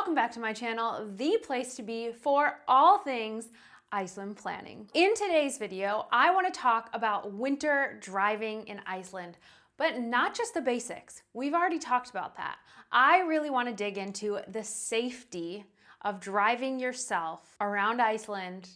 Welcome back to my channel, the place to be for all things Iceland planning. In today's video, I want to talk about winter driving in Iceland, but not just the basics. We've already talked about that. I really want to dig into the safety of driving yourself around Iceland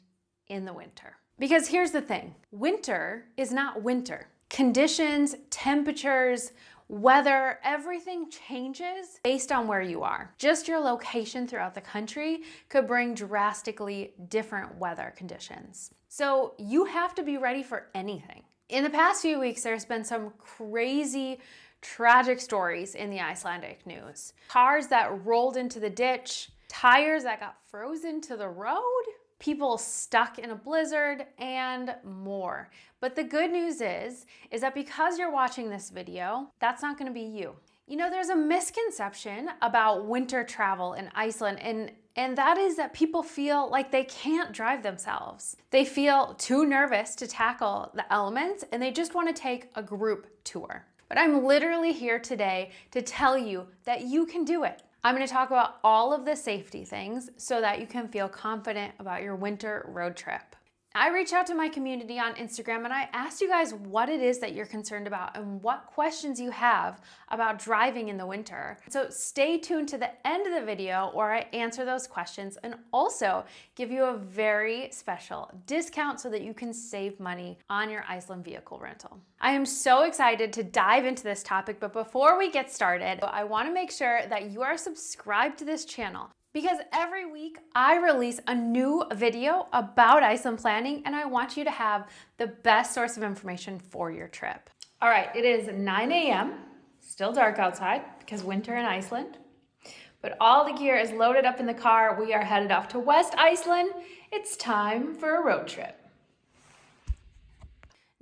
in the winter. Because here's the thing, winter is not winter. Conditions, temperatures, weather, everything changes based on where you are. Just your location throughout the country could bring drastically different weather conditions. So you have to be ready for anything. In the past few weeks, there's been some crazy, tragic stories in the Icelandic news. Cars that rolled into the ditch, tires that got frozen to the road, people stuck in a blizzard, and more. But the good news is that because you're watching this video, that's not going to be you. You know, there's a misconception about winter travel in Iceland, and that is that people feel like they can't drive themselves. They feel too nervous to tackle the elements, and they just want to take a group tour. But I'm literally here today to tell you that you can do it. I'm going to talk about all of the safety things so that you can feel confident about your winter road trip. I reached out to my community on Instagram and I asked you guys what it is that you're concerned about and what questions you have about driving in the winter. So stay tuned to the end of the video where I answer those questions and also give you a very special discount so that you can save money on your Iceland vehicle rental. I am so excited to dive into this topic, but before we get started, I want to make sure that you are subscribed to this channel, because every week I release a new video about Iceland planning and I want you to have the best source of information for your trip. All right, it is 9 a.m., still dark outside because winter in Iceland, but all the gear is loaded up in the car. We are headed off to West Iceland. It's time for a road trip.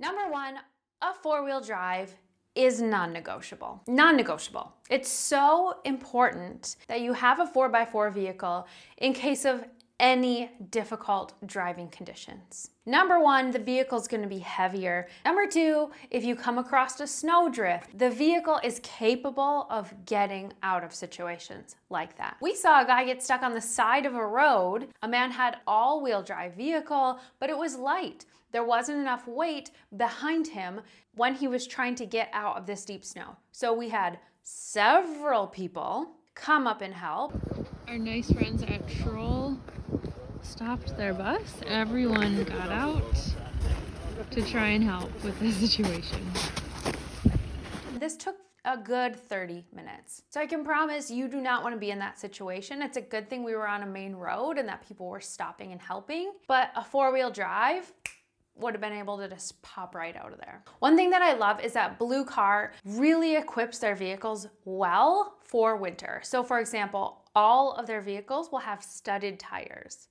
Number one, a four-wheel drive is non-negotiable. Non-negotiable. It's so important that you have a 4x4 vehicle in case of any difficult driving conditions. Number one, the vehicle is going to be heavier. Number two, if you come across a snowdrift, the vehicle is capable of getting out of situations like that. We saw a guy get stuck on the side of a road. A man had all-wheel drive vehicle, but it was light. There wasn't enough weight behind him when he was trying to get out of this deep snow. So we had several people come up and help. Our nice friends at Troll stopped their bus. Everyone got out to try and help with the situation. This took a good 30 minutes. So I can promise you do not want to be in that situation. It's a good thing we were on a main road and that people were stopping and helping, but a four-wheel drive would have been able to just pop right out of there. One thing that I love is that Blue Car really equips their vehicles well for winter. So for example, all of their vehicles will have studded tires.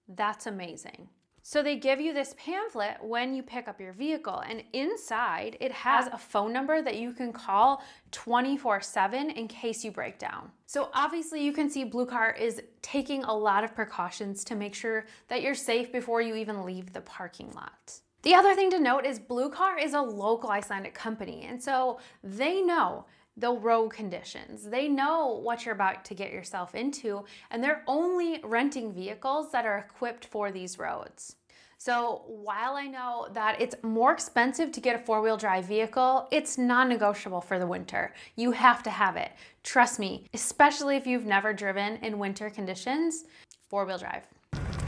That's amazing. So they give you this pamphlet when you pick up your vehicle, and inside it has a phone number that you can call 24/7 in case you break down. So obviously you can see Blue Car is taking a lot of precautions to make sure that you're safe before you even leave the parking lot. The other thing to note is Blue Car is a local Icelandic company, and so they know the road conditions. They know what you're about to get yourself into, and they're only renting vehicles that are equipped for these roads. So while I know that it's more expensive to get a four-wheel drive vehicle, it's non-negotiable for the winter. You have to have it. Trust me, especially if you've never driven in winter conditions, four-wheel drive.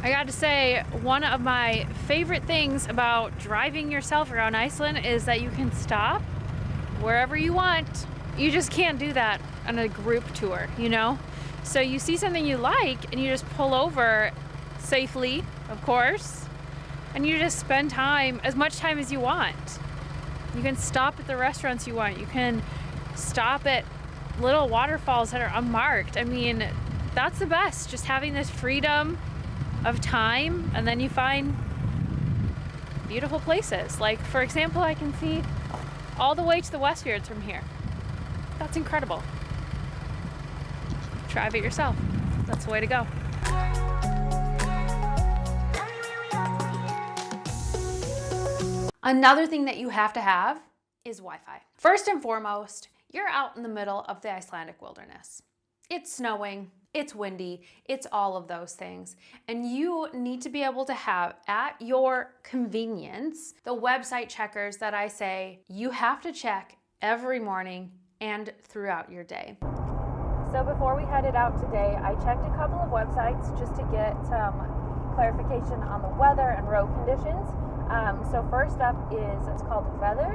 I got to say, one of my favorite things about driving yourself around Iceland is that you can stop wherever you want. You just can't do that on a group tour, you know? So you see something you like and you just pull over safely, of course, and you just spend time, as much time as you want. You can stop at the restaurants you want. You can stop at little waterfalls that are unmarked. I mean, that's the best, just having this freedom of time, and then you find beautiful places. Like, for example, I can see all the way to the Westfjords from here. That's incredible. Drive it yourself. That's the way to go. Another thing that you have to have is Wi-Fi. First and foremost, you're out in the middle of the Icelandic wilderness. It's snowing, it's windy, it's all of those things. And you need to be able to have at your convenience the website checkers that I say you have to check every morning and throughout your day. So before we headed out today, I checked a couple of websites just to get some clarification on the weather and road conditions. So first up it's called Weather,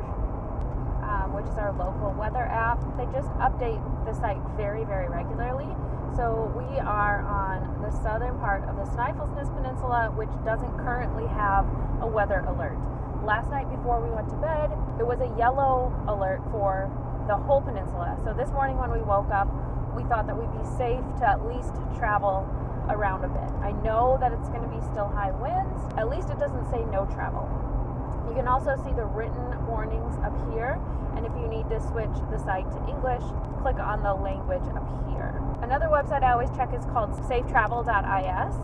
which is our local weather app. They just update the site very, very regularly. So we are on the southern part of the Snaefellsnes Peninsula, which doesn't currently have a weather alert. Last night before we went to bed, it was a yellow alert for the whole peninsula. So this morning when we woke up, we thought that we'd be safe to at least travel around a bit. I know that it's going to be still high winds. At least it doesn't say no travel. You can also see the written warnings up here, and if you need to switch the site to English, click on the language up here. Another website I always check is called safetravel.is.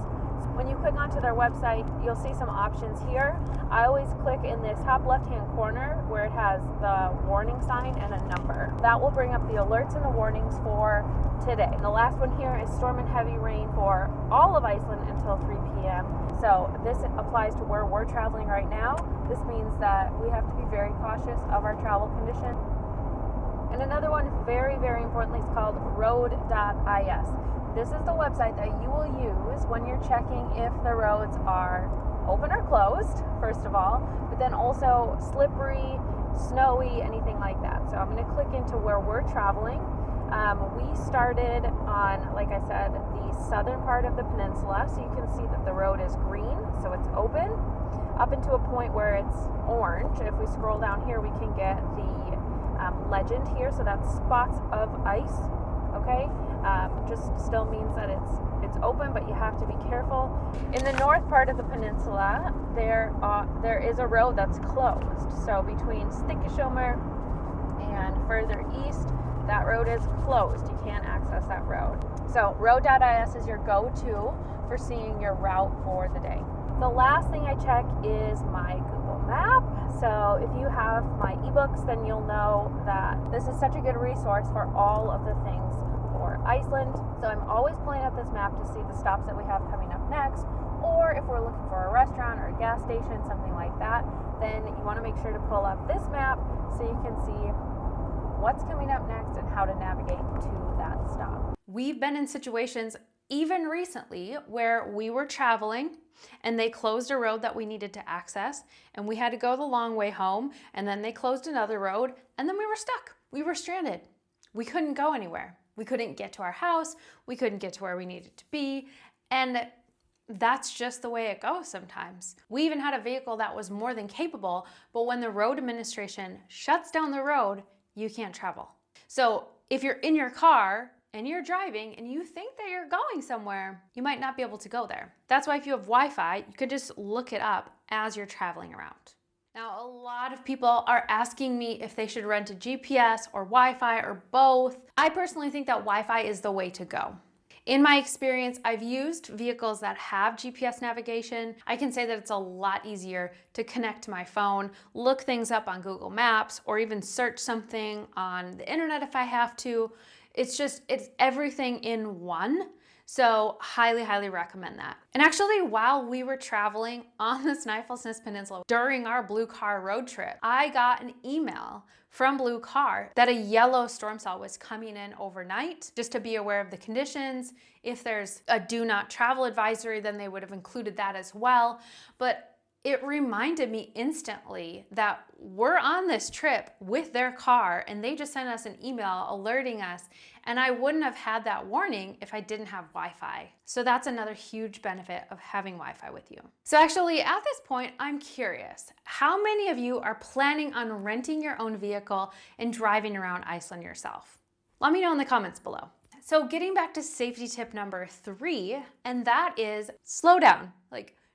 When you click onto their website, you'll see some options here. I always click in this top left-hand corner where it has the warning sign and a number. That will bring up the alerts and the warnings for today. And the last one here is storm and heavy rain for all of Iceland until 3 p.m. So this applies to where we're traveling right now. This means that we have to be very cautious of our travel condition. And another one, very, very importantly, is called road.is. This is the website that you will use when you're checking if the roads are open or closed, first of all, but then also slippery, snowy, anything like that. So I'm going to click into where we're traveling. We started on, like I said, the southern part of the peninsula, so you can see that the road is green, so it's open, up into a point where it's orange. If we scroll down here, we can get the legend here, so that's spots of ice. Okay, just still means that it's open, but you have to be careful. In the north part of the peninsula, there is a road that's closed. So between Stikkishomer and further east, that road is closed. You can't access that road. So road.is is your go-to for seeing your route for the day. The last thing I check is my Google Map. So if you have my ebooks, then you'll know that this is such a good resource for all of the things for Iceland. So I'm always pulling up this map to see the stops that we have coming up next, or if we're looking for a restaurant or a gas station, something like that, then you want to make sure to pull up this map so you can see what's coming up next and how to navigate to that stop. We've been in situations even recently where we were traveling and they closed a road that we needed to access and we had to go the long way home, and then they closed another road and then we were stuck. We were stranded. We couldn't go anywhere. We couldn't get to our house. We couldn't get to where we needed to be. And that's just the way it goes sometimes. We even had a vehicle that was more than capable, but when the road administration shuts down the road, you can't travel. So if you're in your car and you're driving and you think that you're going somewhere, you might not be able to go there. That's why if you have Wi-Fi, you could just look it up as you're traveling around. Now, a lot of people are asking me if they should rent a GPS or Wi-Fi or both. I personally think that Wi-Fi is the way to go. In my experience, I've used vehicles that have GPS navigation. I can say that it's a lot easier to connect to my phone, look things up on Google Maps, or even search something on the internet if I have to. It's everything in one. So highly, highly recommend that. And actually, while we were traveling on the Snaefellsnes Peninsula during our Blue Car road trip, I got an email from Blue Car that a yellow storm cell was coming in overnight, just to be aware of the conditions. If there's a do not travel advisory, then they would have included that as well. But it reminded me instantly that we're on this trip with their car and they just sent us an email alerting us, and I wouldn't have had that warning if I didn't have Wi-Fi. So that's another huge benefit of having Wi-Fi with you. So actually at this point, I'm curious, how many of you are planning on renting your own vehicle and driving around Iceland yourself? Let me know in the comments below. So getting back to safety tip number 3, and that is slow down.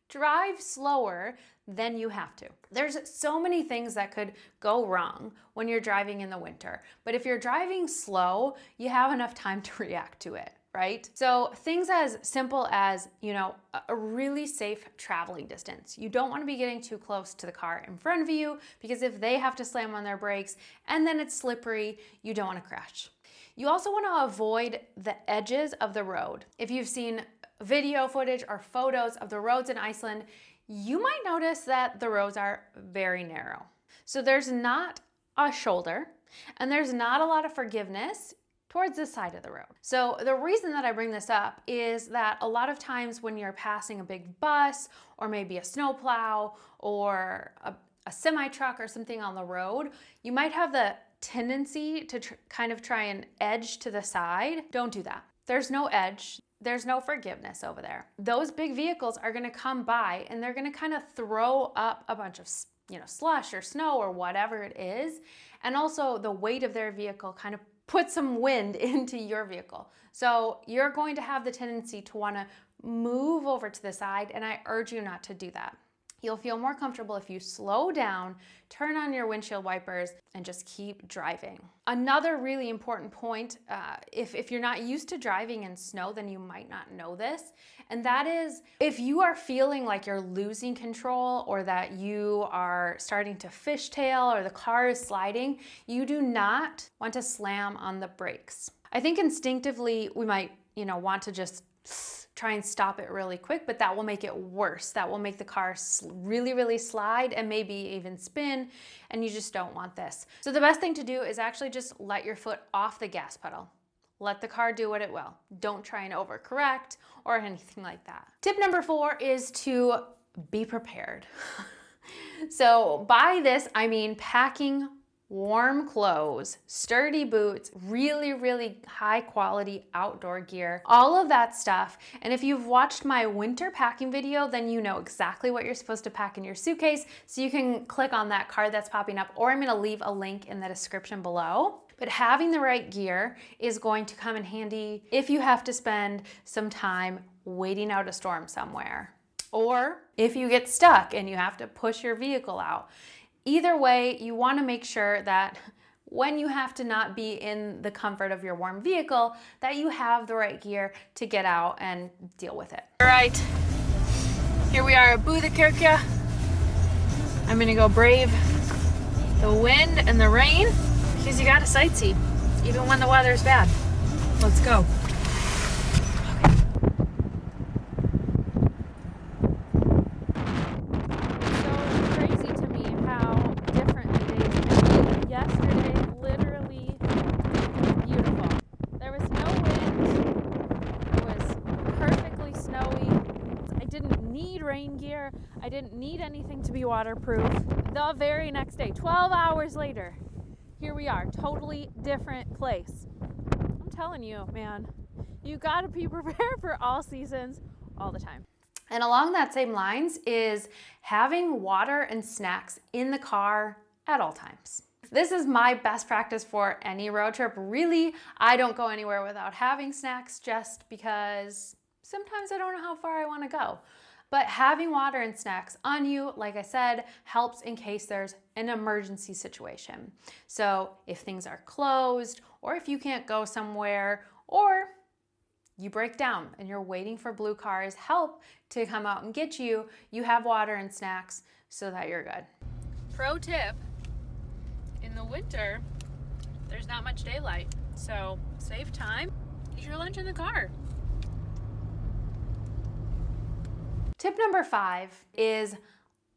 Drive slower than you have to. There's so many things that could go wrong when you're driving in the winter, but if you're driving slow, you have enough time to react to it. right? So things as simple as, a really safe traveling distance. You don't want to be getting too close to the car in front of you, because if they have to slam on their brakes and then it's slippery, you don't want to crash. You also want to avoid the edges of the road. If you've seen video footage or photos of the roads in Iceland, you might notice that the roads are very narrow. So there's not a shoulder and there's not a lot of forgiveness towards this side of the road. So the reason that I bring this up is that a lot of times when you're passing a big bus or maybe a snowplow or a semi-truck or something on the road, you might have the tendency to kind of try and edge to the side. Don't do that. There's no edge. There's no forgiveness over there. Those big vehicles are going to come by and they're going to kind of throw up a bunch of slush or snow or whatever it is. And also the weight of their vehicle kind of put some wind into your vehicle. So you're going to have the tendency to want to move over to the side, and I urge you not to do that. You'll feel more comfortable if you slow down, turn on your windshield wipers, and just keep driving. Another really important point, if you're not used to driving in snow, then you might not know this, and that is if you are feeling like you're losing control or that you are starting to fishtail or the car is sliding, you do not want to slam on the brakes. I think instinctively we might, want to just try and stop it really quick, but that will make it worse. That will make the car really, really slide and maybe even spin, and you just don't want this. So the best thing to do is actually just let your foot off the gas pedal. Let the car do what it will. Don't try and overcorrect or anything like that. Tip number 4 is to be prepared. So by this, I mean packing warm clothes, sturdy boots, really, really high quality outdoor gear, all of that stuff. And if you've watched my winter packing video, then you know exactly what you're supposed to pack in your suitcase. So you can click on that card that's popping up, or I'm gonna leave a link in the description below. But having the right gear is going to come in handy if you have to spend some time waiting out a storm somewhere, or if you get stuck and you have to push your vehicle out. Either way, you want to make sure that when you have to not be in the comfort of your warm vehicle, that you have the right gear to get out and deal with it. All right, here we are at Búðarkirkja. I'm gonna go brave the wind and the rain because you gotta sightsee, even when the weather's bad. Let's go. Rain gear. I didn't need anything to be waterproof. The very next day, 12 hours later, here we are, totally different place. I'm telling you, man, you gotta be prepared for all seasons, all the time. And along that same lines is having water and snacks in the car at all times. This is my best practice for any road trip. Really, I don't go anywhere without having snacks just because sometimes I don't know how far I want to go. But having water and snacks on you, like I said, helps in case there's an emergency situation. So if things are closed, or if you can't go somewhere, or you break down and you're waiting for Blue Car's help to come out and get you, you have water and snacks so that you're good. Pro tip, in the winter, there's not much daylight. So save time, eat your lunch in the car. Tip number 5 is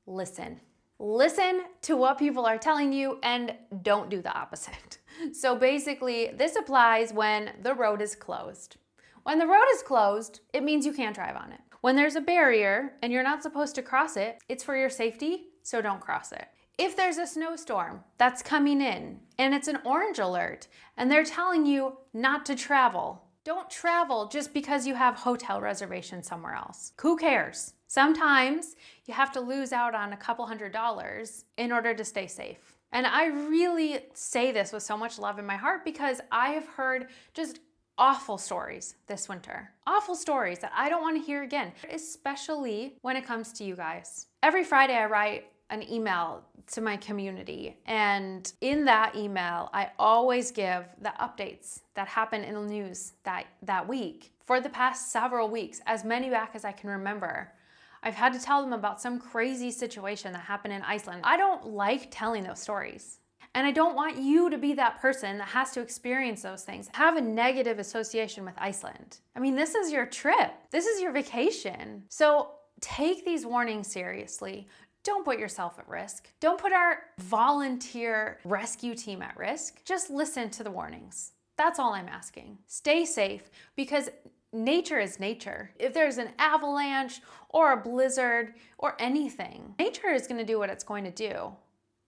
listen. Listen to what people are telling you and don't do the opposite. So basically, this applies when the road is closed. When the road is closed, it means you can't drive on it. When there's a barrier and you're not supposed to cross it, it's for your safety, so don't cross it. If there's a snowstorm that's coming in and it's an orange alert and they're telling you not to travel, don't travel just because you have hotel reservations somewhere else. Who cares? Sometimes you have to lose out on a couple $100s in order to stay safe. And I really say this with so much love in my heart because I have heard just awful stories this winter. Awful stories that I don't want to hear again, especially when it comes to you guys. Every Friday I write an email to my community, and in that email, I always give the updates that happen in the news that week. For the past several weeks, as many back as I can remember, I've had to tell them about some crazy situation that happened in Iceland. I don't like telling those stories. And I don't want you to be that person that has to experience those things, have a negative association with Iceland. I mean, this is your trip. This is your vacation. So take these warnings seriously. Don't put yourself at risk. Don't put our volunteer rescue team at risk. Just listen to the warnings. That's all I'm asking. Stay safe, because nature is nature. If there's an avalanche or a blizzard or anything, nature is going to do what it's going to do.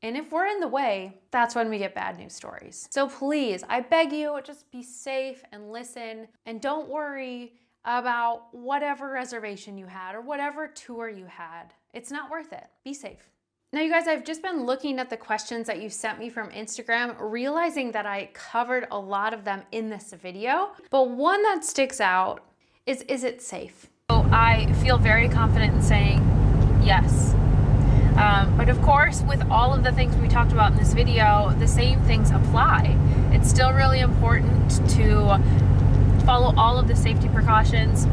And if we're in the way, that's when we get bad news stories. So please, I beg you, just be safe and listen, and don't worry about whatever reservation you had or whatever tour you had. It's not worth it. Be safe. Now, you guys, I've just been looking at the questions that you sent me from Instagram, realizing that I covered a lot of them in this video, but one that sticks out is it safe? So I feel very confident in saying yes. But of course, with all of the things we talked about in this video, the same things apply. It's still really important to follow all of the safety precautions.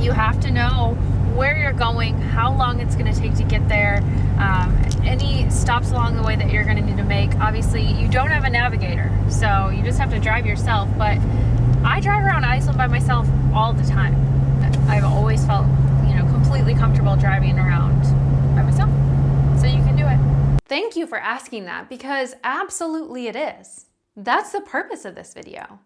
You have to know where you're going, how long it's going to take to get there, any stops along the way that you're going to need to make. Obviously, you don't have a navigator, so you just have to drive yourself. But I drive around Iceland by myself all the time. I've always felt, completely comfortable driving around by myself. So you can do it. Thank you for asking that, because absolutely it is. That's the purpose of this video,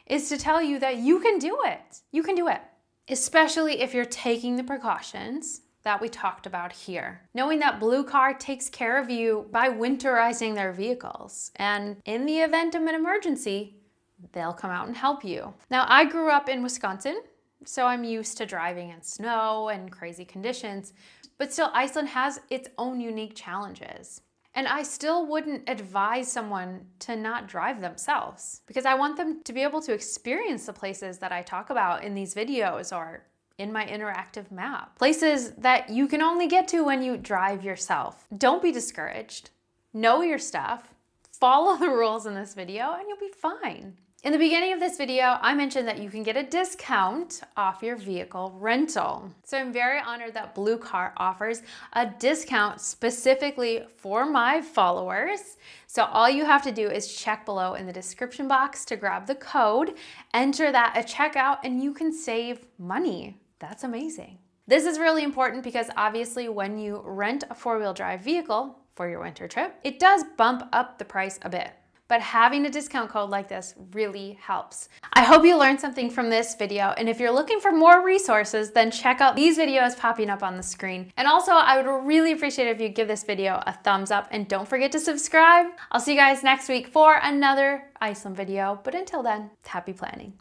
is to tell you that you can do it. You can do it. Especially if you're taking the precautions that we talked about here. Knowing that Blue Car takes care of you by winterizing their vehicles. And in the event of an emergency, they'll come out and help you. Now, I grew up in Wisconsin, so I'm used to driving in snow and crazy conditions. But still, Iceland has its own unique challenges. And I still wouldn't advise someone to not drive themselves, because I want them to be able to experience the places that I talk about in these videos or in my interactive map. Places that you can only get to when you drive yourself. Don't be discouraged. Know your stuff. Follow the rules in this video and you'll be fine. In the beginning of this video, I mentioned that you can get a discount off your vehicle rental. So I'm very honored that Blue Car offers a discount specifically for my followers. So all you have to do is check below in the description box to grab the code, enter that at checkout, and you can save money. That's amazing. This is really important because obviously when you rent a four-wheel drive vehicle for your winter trip, it does bump up the price a bit. But having a discount code like this really helps. I hope you learned something from this video, and if you're looking for more resources, then check out these videos popping up on the screen. And also, I would really appreciate it if you give this video a thumbs up, and don't forget to subscribe. I'll see you guys next week for another Iceland video, but until then, happy planning.